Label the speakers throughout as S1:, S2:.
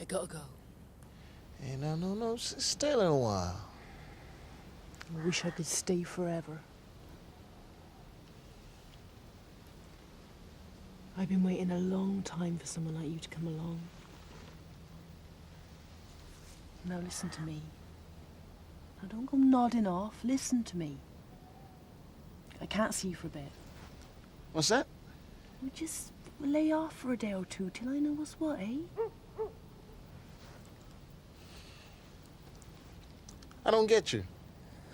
S1: I gotta go.
S2: Hey, no, stay a little while.
S1: I wish I could stay forever. I've been waiting a long time for someone like you to come along. Now listen to me. Now don't go nodding off. Listen to me. I can't see you for a bit.
S2: What's that?
S1: We'll just lay off for a day or two till I know what's what, eh?
S2: I don't get you.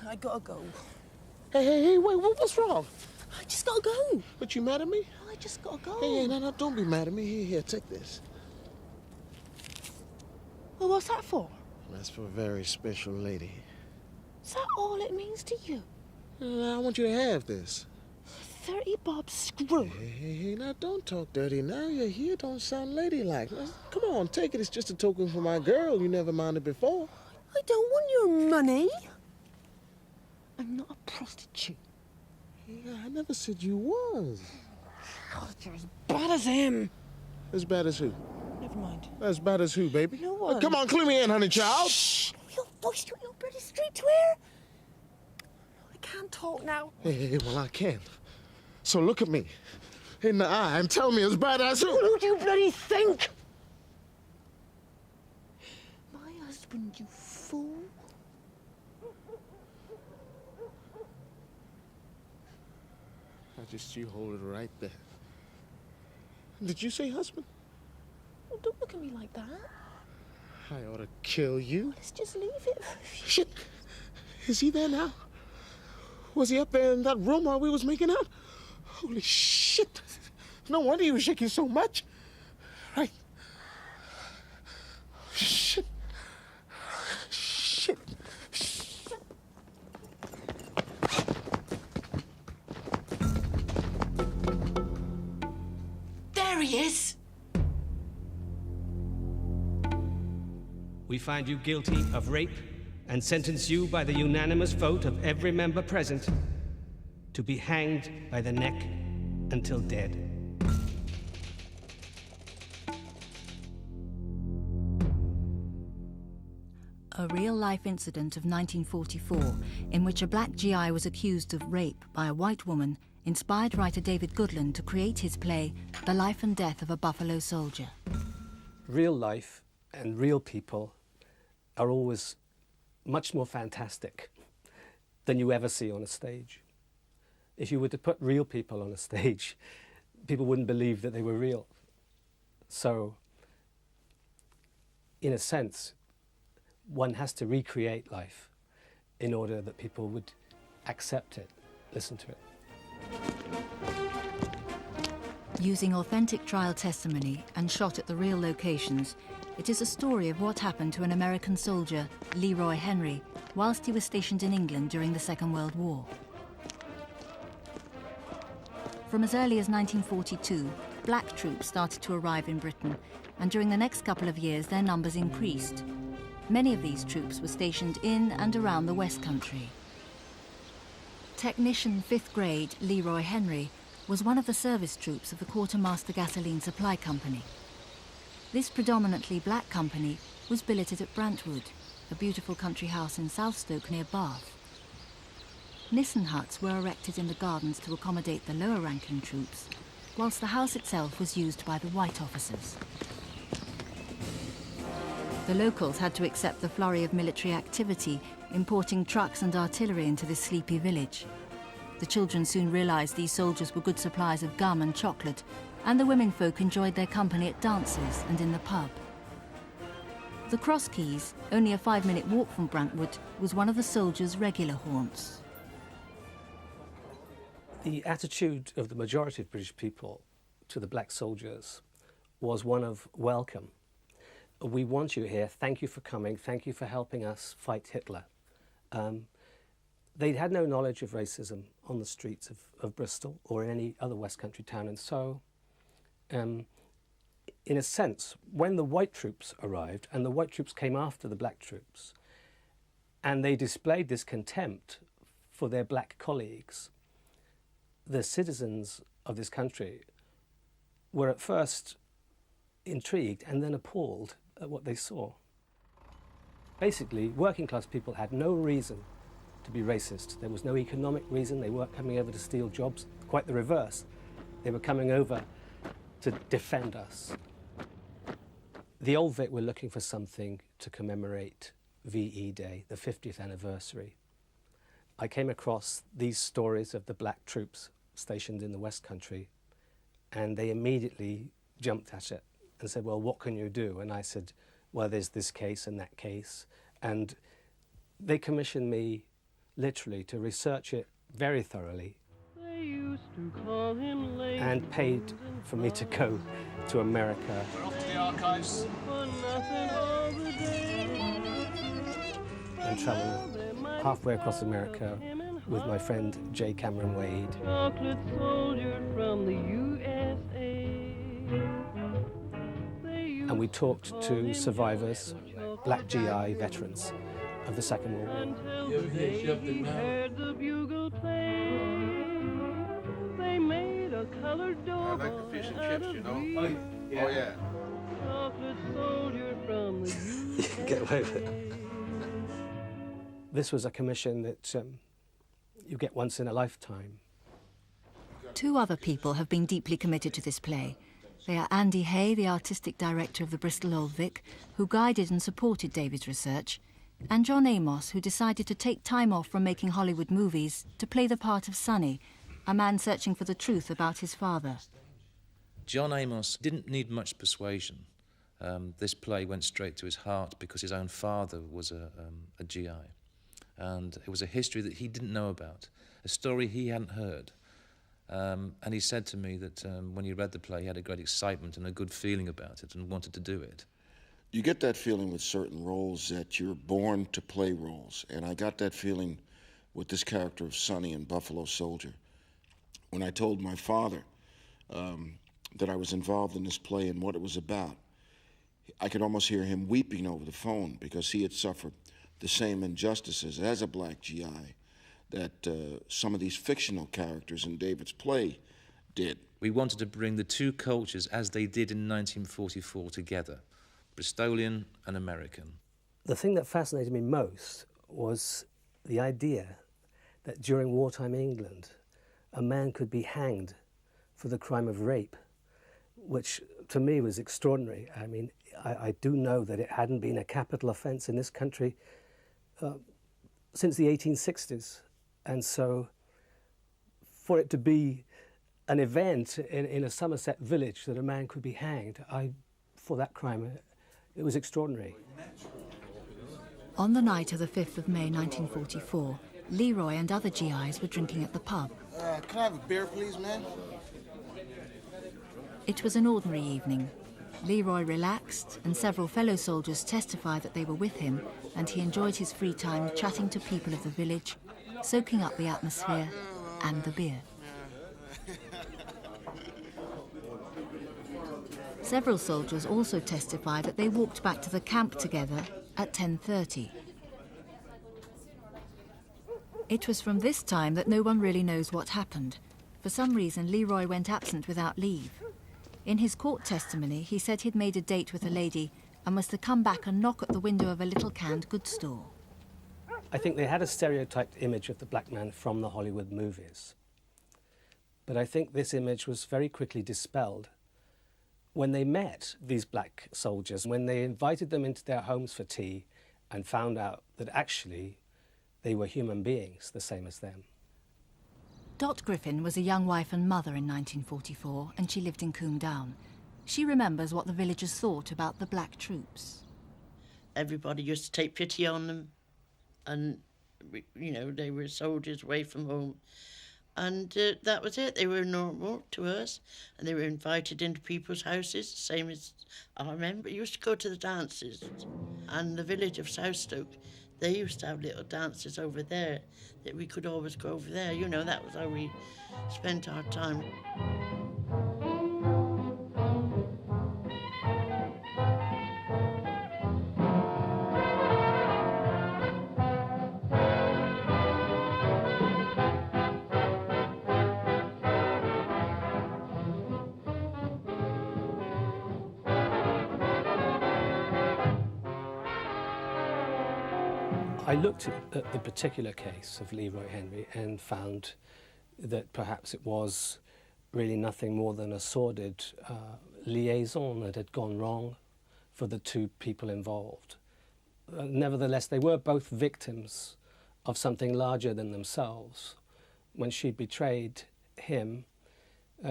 S1: I gotta go.
S2: Hey, wait, what's wrong?
S1: I just gotta go.
S2: But you mad at me?
S1: I just gotta go.
S2: Hey, no, don't be mad at me. Here, take this.
S1: Well, what's that for?
S2: That's for a very special lady.
S1: Is that all it means to you?
S2: I want you to have this.
S1: 30 bob screw.
S2: Hey, now don't talk dirty now. You're here, don't sound ladylike. Now, come on, take it. It's just a token for my girl. You never minded before.
S1: I don't want your money. I'm not a prostitute.
S2: Yeah, I never said you was.
S1: Oh, you're as bad as him.
S2: As bad as who?
S1: Never mind.
S2: As bad as who, baby?
S1: No one.
S2: Come on, clue me in, honey child.
S1: Shh! Your voice, you little British streetwear. I can't talk now.
S2: Hey, well, I can. So look at me in the eye and tell me as bad as who.
S1: What do you bloody think? My husband, you fool.
S2: You hold it right there. Did you say husband?
S1: Oh, don't look at me like that.
S2: I ought to kill you.
S1: Let's just leave it.
S2: Shit. Is he there now? Was he up there in that room while we was making out? Holy shit. No wonder he was shaking so much. Right. Shit. Shit.
S1: There he is.
S3: We find you guilty of rape and sentence you by the unanimous vote of every member present to be hanged by the neck until dead.
S4: A real-life incident of 1944 in which a black GI was accused of rape by a white woman inspired writer David Goodland to create his play The Life and Death of a Buffalo Soldier.
S3: Real life and real people are always much more fantastic than you ever see on a stage. If you were to put real people on a stage, people wouldn't believe that they were real. So, in a sense, one has to recreate life in order that people would accept it, listen to it.
S4: Using authentic trial testimony and shot at the real locations, it is a story of what happened to an American soldier, Leroy Henry, whilst he was stationed in England during the Second World War. From as early as 1942, black troops started to arrive in Britain, and during the next couple of years their numbers increased. Many of these troops were stationed in and around the West Country. Technician 5th grade Leroy Henry was one of the service troops of the Quartermaster Gasoline Supply Company. This predominantly black company was billeted at Brantwood, a beautiful country house in Southstoke near Bath. Nissen huts were erected in the gardens to accommodate the lower-ranking troops, whilst the house itself was used by the white officers. The locals had to accept the flurry of military activity, importing trucks and artillery into this sleepy village. The children soon realized these soldiers were good supplies of gum and chocolate, and the womenfolk enjoyed their company at dances and in the pub. The Cross Keys, only a 5-minute walk from Brantwood, was one of the soldiers' regular haunts.
S3: The attitude of the majority of British people to the black soldiers was one of welcome. We want you here, thank you for coming, thank you for helping us fight Hitler. They'd had no knowledge of racism on the streets of Bristol or in any other West Country town, and so, in a sense, when the white troops arrived, and the white troops came after the black troops, and they displayed this contempt for their black colleagues, the citizens of this country were at first intrigued and then appalled at what they saw. Basically, working class people had no reason to be racist. There was no economic reason. They weren't coming over to steal jobs. Quite the reverse. They were coming over to defend us. The Old Vic were looking for something to commemorate VE Day, the 50th anniversary. I came across these stories of the black troops stationed in the West Country, and they immediately jumped at it and said, well, what can you do? And I said, well, there's this case and that case. And they commissioned me literally to research it very thoroughly and paid for me to go to America.
S5: We're off to the archives.
S3: And travel halfway across America with my friend J. Cameron Wade.
S6: Chocolate soldier from the USA.
S3: And we talked to survivors, black GI veterans of the Second World War.
S6: Until they heard the bugle play. They made a colored
S2: I
S6: dog
S2: like the fish and
S6: out
S2: chips,
S6: of
S2: you know?
S6: beef.
S2: Oh, yeah.
S6: Chocolate soldier from the USA.
S3: Get away with it. This was a commission that you get once in a lifetime.
S4: 2 other people have been deeply committed to this play. They are Andy Hay, the artistic director of the Bristol Old Vic, who guided and supported David's research, and John Amos, who decided to take time off from making Hollywood movies to play the part of Sonny, a man searching for the truth about his father.
S7: John Amos didn't need much persuasion. This play went straight to his heart because his own father was a GI. And it was a history that he didn't know about, a story he hadn't heard. And he said to me that when he read the play, he had a great excitement and a good feeling about it and wanted to do it.
S2: You get that feeling with certain roles that you're born to play roles. And I got that feeling with this character of Sonny in Buffalo Soldier. When I told my father that I was involved in this play and what it was about, I could almost hear him weeping over the phone because he had suffered the same injustices as a black GI that some of these fictional characters in David's play did.
S7: We wanted to bring the 2 cultures as they did in 1944 together, Bristolian and American.
S3: The thing that fascinated me most was the idea that during wartime England, a man could be hanged for the crime of rape, which to me was extraordinary. I mean, I do know that it hadn't been a capital offence in this country since the 1860s. And so for it to be an event in a Somerset village that a man could be hanged, for that crime, it was extraordinary.
S4: On the night of the 5th of May 1944, Leroy and other GIs were drinking at the pub.
S2: Can I have a beer, please, man?
S4: It was an ordinary evening. Leroy relaxed, and several fellow soldiers testified that they were with him, and he enjoyed his free time chatting to people of the village, soaking up the atmosphere and the beer. Several soldiers also testified that they walked back to the camp together at 10:30. It was from this time that no one really knows what happened. For some reason, Leroy went absent without leave. In his court testimony, he said he'd made a date with a lady and was to come back and knock at the window of a little canned goods store.
S3: I think they had a stereotyped image of the black man from the Hollywood movies. But I think this image was very quickly dispelled when they met these black soldiers, when they invited them into their homes for tea and found out that actually they were human beings, the same as them.
S4: Dot Griffin was a young wife and mother in 1944, and she lived in Coombe Down. She remembers what the villagers thought about the black troops.
S8: Everybody used to take pity on them, and, you know, they were soldiers away from home. And that was it. They were normal to us, and they were invited into people's houses, same as I remember. You used to go to the dances, and the village of Southstoke, they used to have little dances over there that we could always go over there. You know, that was how we spent our time.
S3: I looked at the particular case of Leroy Henry and found that perhaps it was really nothing more than a sordid liaison that had gone wrong for the two people involved. Nevertheless, they were both victims of something larger than themselves. When she betrayed him,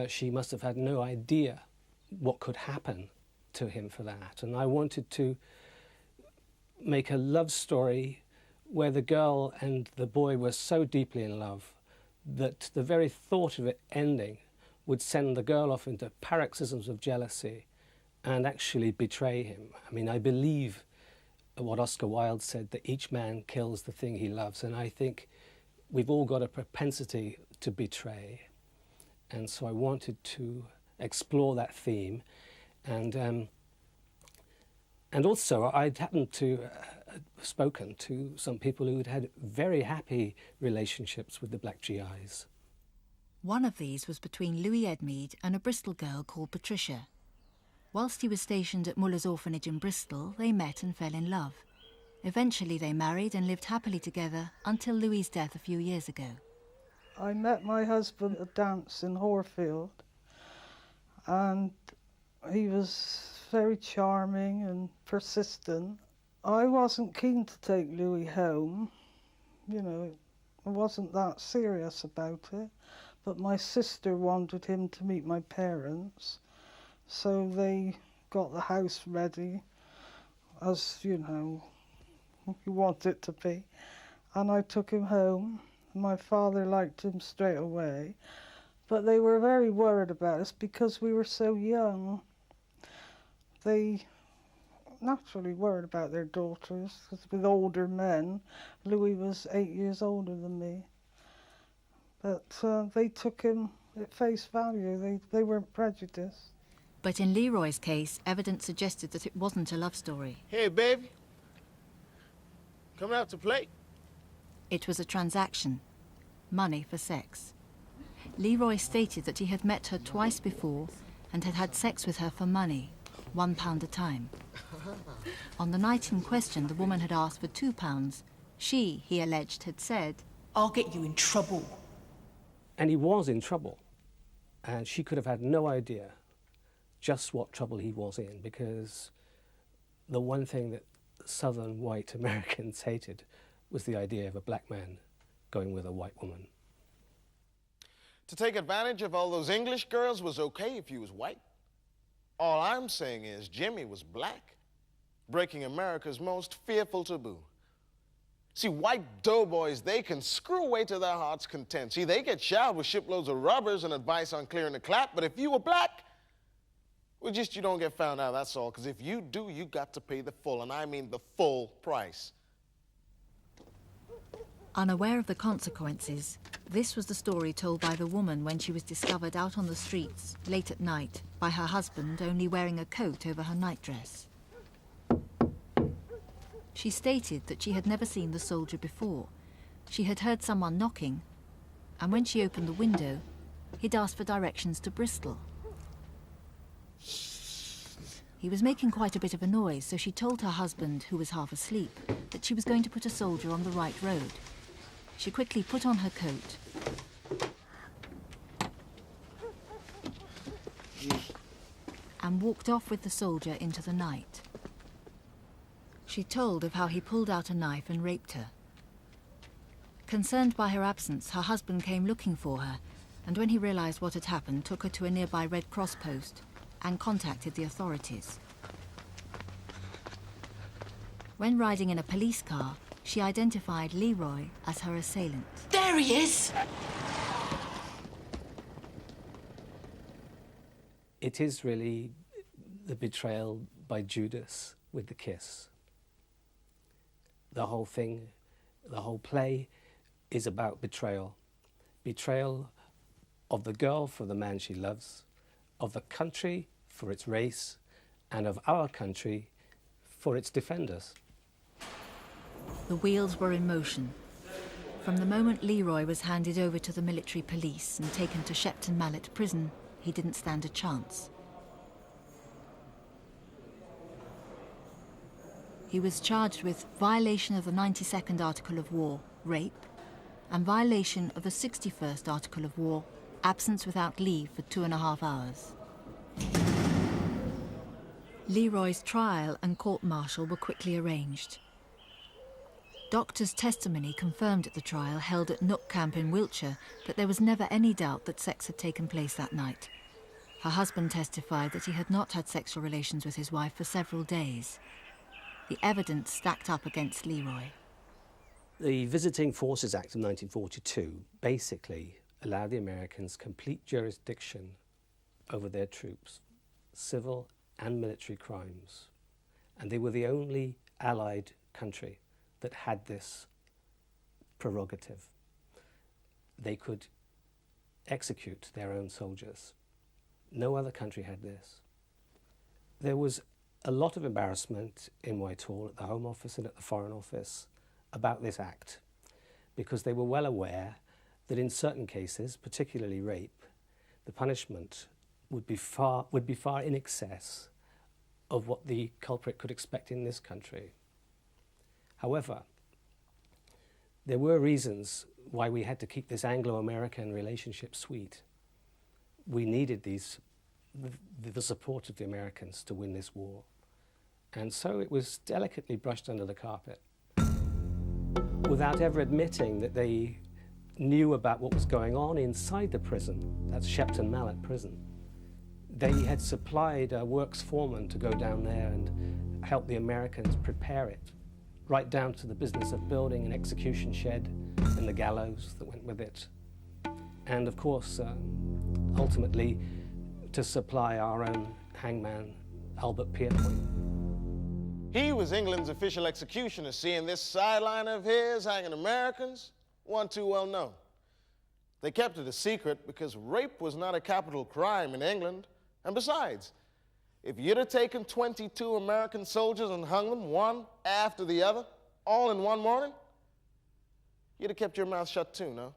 S3: she must have had no idea what could happen to him for that. And I wanted to make a love story where the girl and the boy were so deeply in love that the very thought of it ending would send the girl off into paroxysms of jealousy and actually betray him. I mean, I believe what Oscar Wilde said, that each man kills the thing he loves, and I think we've all got a propensity to betray. And so I wanted to explore that theme, and also I'd happened to spoken to some people who had very happy relationships with the black GIs.
S4: One of these was between Louis Edmeade and a Bristol girl called Patricia. Whilst he was stationed at Muller's Orphanage in Bristol, they met and fell in love. Eventually they married and lived happily together until Louis's death a few years ago.
S5: I met my husband at a dance in Horfield, and he was very charming and persistent. I wasn't keen to take Louis home, you know, I wasn't that serious about it, but my sister wanted him to meet my parents, so they got the house ready, as, you know, you want it to be, and I took him home. My father liked him straight away, but they were very worried about us because we were so young. They naturally worried about their daughters, because with older men, Louis was 8 years older than me. But they took him at face value, they weren't prejudiced.
S4: But in Leroy's case, evidence suggested that it wasn't a love story.
S9: Hey, baby. Coming out to play?
S4: It was a transaction. Money for sex. Leroy stated that he had met her twice before and had had sex with her for money, £1 a time. On the night in question, the woman had asked for £2. She, he alleged, had said,
S1: I'll get you in trouble.
S3: And he was in trouble. And she could have had no idea just what trouble he was in, because the one thing that southern white Americans hated was the idea of a black man going with a white woman.
S9: To take advantage of all those English girls was okay if you was white. All I'm saying is Jimmy was black, breaking America's most fearful taboo. See, white doughboys, they can screw away to their heart's content. See, they get showered with shiploads of rubbers and advice on clearing the clap, but if you were black, well, just you don't get found out, that's all. Because if you do, you got to pay the full, and I mean the full price.
S4: Unaware of the consequences, this was the story told by the woman when she was discovered out on the streets, late at night, by her husband only wearing a coat over her nightdress. She stated that she had never seen the soldier before. She had heard someone knocking, and when she opened the window, he'd asked for directions to Bristol. He was making quite a bit of a noise, so she told her husband, who was half asleep, that she was going to put a soldier on the right road. She quickly put on her coat and walked off with the soldier into the night. She told of how he pulled out a knife and raped her. Concerned by her absence, her husband came looking for her, and when he realized what had happened, took her to a nearby Red Cross post and contacted the authorities. When riding in a police car, she identified Leroy as her assailant.
S1: There he is!
S3: It is really the betrayal by Judas with the kiss. The whole thing, the whole play is about betrayal. Betrayal of the girl for the man she loves, of the country for its race, and of our country for its defenders.
S4: The wheels were in motion. From the moment Leroy was handed over to the military police and taken to Shepton Mallet prison, he didn't stand a chance. he was charged with violation of the 92nd Article of War, rape, and violation of the 61st Article of War, absence without leave for 2.5 hours. Leroy's trial and court-martial were quickly arranged. Doctors' testimony confirmed at the trial held at Nook Camp in Wiltshire that there was never any doubt that sex had taken place that night. Her husband testified that he had not had sexual relations with his wife for several days. The evidence stacked up against Leroy.
S3: The Visiting Forces Act of 1942 basically allowed the Americans complete jurisdiction over their troops, civil and military crimes. And they were the only Allied country that had this prerogative. They could execute their own soldiers. No other country had this. There was a lot of embarrassment in Whitehall at the Home Office and at the Foreign Office about this act, because they were well aware that in certain cases, particularly rape, the punishment would be far in excess of what the culprit could expect in this country. However, there were reasons why we had to keep this Anglo-American relationship sweet. We needed the support of the Americans to win this war. And so it was delicately brushed under the carpet, without ever admitting that they knew about what was going on inside the prison. That's Shepton Mallet Prison. They had supplied a works foreman to go down there and help the Americans prepare it, right down to the business of building an execution shed and the gallows that went with it. And of course, ultimately, to supply our own hangman, Albert Pierpoint.
S9: He was England's official executioner. Seeing this sideline of his hanging Americans wasn't too well known. They kept it a secret because rape was not a capital crime in England. And besides, if you'd have taken 22 American soldiers and hung them one after the other, all in one morning, you'd have kept your mouth shut too, no?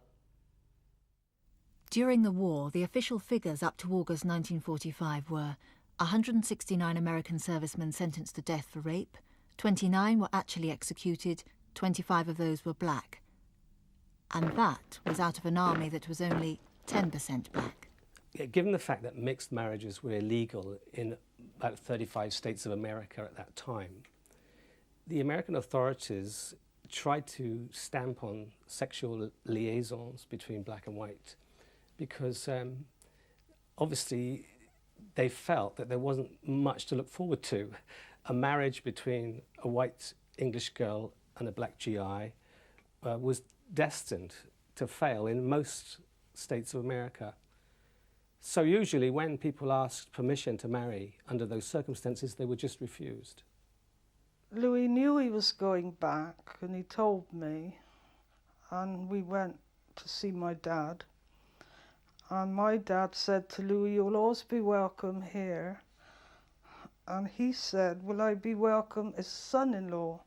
S4: During the war, the official figures up to August 1945 were 169 American servicemen sentenced to death for rape, 29 were actually executed, 25 of those were black. And that was out of an army that was only 10% black.
S3: Yeah, given the fact that mixed marriages were illegal in about 35 states of America at that time, the American authorities tried to stamp on sexual liaisons between black and white because obviously they felt that there wasn't much to look forward to. A marriage between a white English girl and a black GI was destined to fail in most states of America. So usually when people asked permission to marry under those circumstances, they were just refused.
S5: Louis knew he was going back and he told me, and we went to see my dad. And my dad said to Louis, "You'll always be welcome here." And he said, "Will I be welcome as son-in-law?"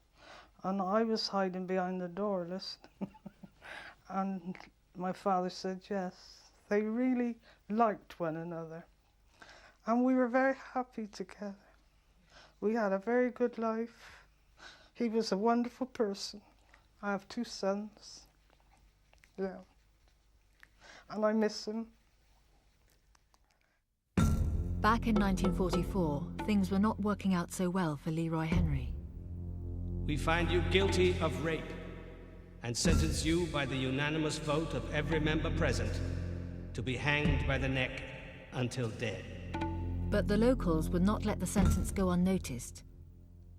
S5: And I was hiding behind the door listening. And my father said yes. They really liked one another. And we were very happy together. We had a very good life. He was a wonderful person. I have 2 sons. Yeah. And I miss him.
S4: Back in 1944, things were not working out so well for Leroy Henry.
S10: We find you guilty of rape and sentence you by the unanimous vote of every member present to be hanged by the neck until dead.
S4: But the locals would not let the sentence go unnoticed.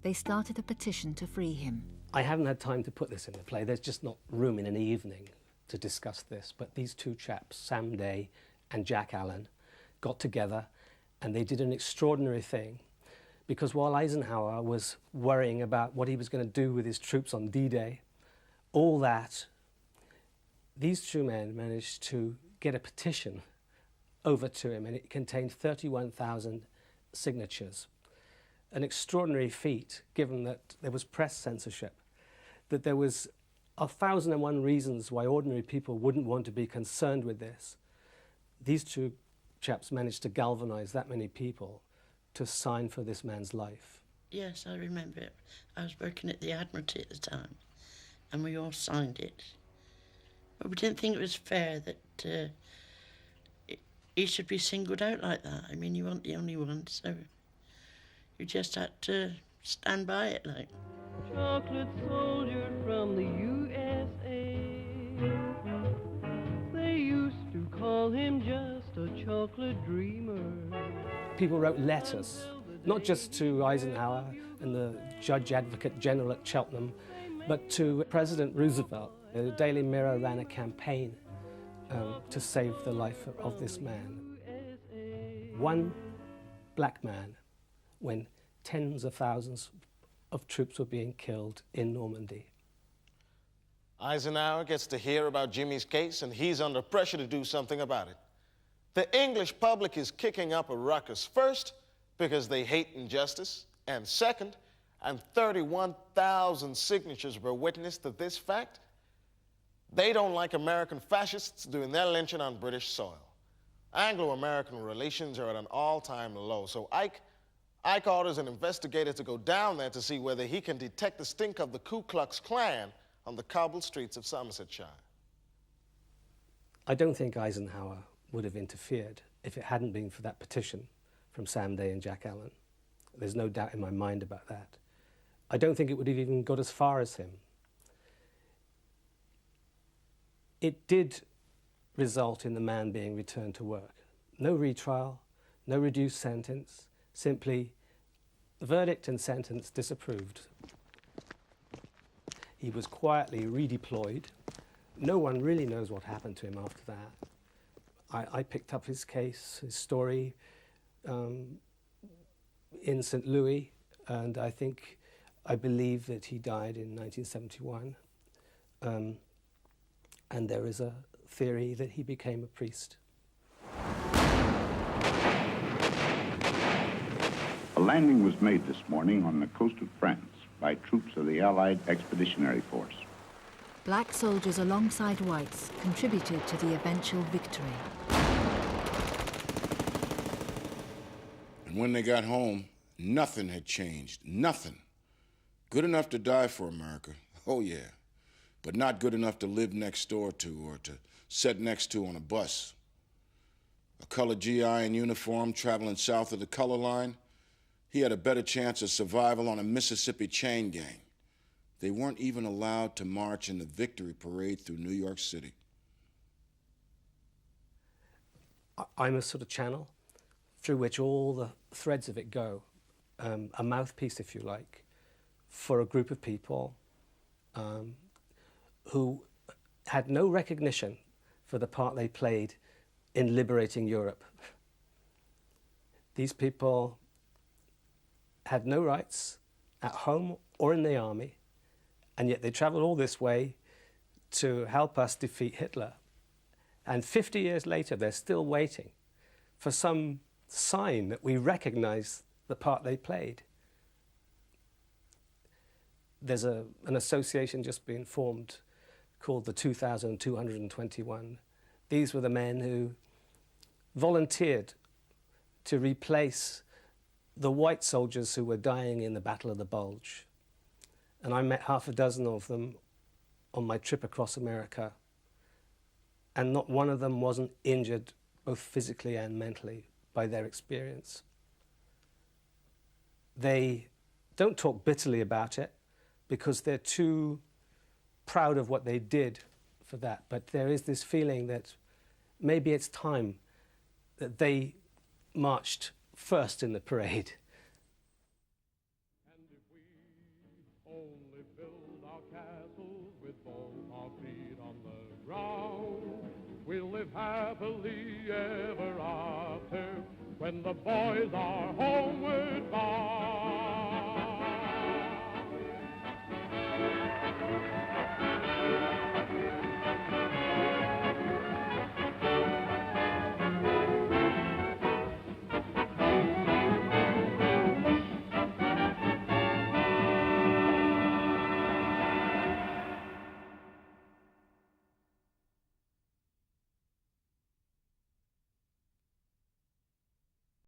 S4: They started a petition to free him.
S3: I haven't had time to put this in the play. There's just not room in an evening to discuss this. But these 2 chaps, Sam Day and Jack Allen, got together and they did an extraordinary thing. Because while Eisenhower was worrying about what he was going to do with his troops on D-Day, all that, these 2 men managed to get a petition over to him, and it contained 31,000 signatures. An extraordinary feat, given that there was press censorship, that there was 1,001 reasons why ordinary people wouldn't want to be concerned with this. These 2 chaps managed to galvanize that many people to sign for this man's life.
S8: Yes, I remember it. I was working at the Admiralty at the time, and we all signed it. But we didn't think it was fair that he should be singled out like that. I mean, you weren't the only one, so you just had to stand by it, like.
S6: Chocolate soldier from the USA. They used to call him just a chocolate dreamer.
S3: People wrote letters, not just to Eisenhower and the Judge Advocate General at Cheltenham, but to President Roosevelt. The Daily Mirror ran a campaign to save the life of this man. One black man when tens of thousands of troops were being killed in Normandy.
S9: Eisenhower gets to hear about Jimmy's case, and he's under pressure to do something about it. The English public is kicking up a ruckus, first because they hate injustice, and second, and 31,000 signatures were witness to this fact, they don't like American fascists doing their lynching on British soil. Anglo-American relations are at an all-time low, so Ike orders an investigator to go down there to see whether he can detect the stink of the Ku Klux Klan on the cobbled streets of Somersetshire.
S3: I don't think Eisenhower would have interfered if it hadn't been for that petition from Sam Day and Jack Allen. There's no doubt in my mind about that. I don't think it would have even got as far as him. It did result in the man being returned to work. No retrial, no reduced sentence, simply verdict and sentence disapproved. He was quietly redeployed. No one really knows what happened to him after that. I picked up his case, his story, in St. Louis, and I believe that he died in 1971. And there is a theory that he became a priest.
S11: A landing was made this morning on the coast of France by troops of the Allied Expeditionary Force.
S4: Black soldiers alongside whites contributed to the eventual victory.
S2: And when they got home, nothing had changed. Nothing. Good enough to die for America. Oh, yeah. But not good enough to live next door to or to sit next to on a bus. A colored GI in uniform traveling south of the color line, he had a better chance of survival on a Mississippi chain gang. They weren't even allowed to march in the victory parade through New York City.
S3: I'm a sort of channel through which all the threads of it go, a mouthpiece, if you like, for a group of people who had no recognition for the part they played in liberating Europe. These people had no rights at home or in the army, and yet they traveled all this way to help us defeat Hitler. And 50 years later, they're still waiting for some sign that we recognize the part they played. There's an association just being formed called the 2,221. These were the men who volunteered to replace the white soldiers who were dying in the Battle of the Bulge. And I met half a dozen of them on my trip across America, and not one of them wasn't injured, both physically and mentally, by their experience. They don't talk bitterly about it because they're too proud of what they did for that, but there is this feeling that maybe it's time that they marched first in the parade.
S12: And if we only build our castles with both our feet on the ground, we'll live happily ever after when the boys are homeward bound.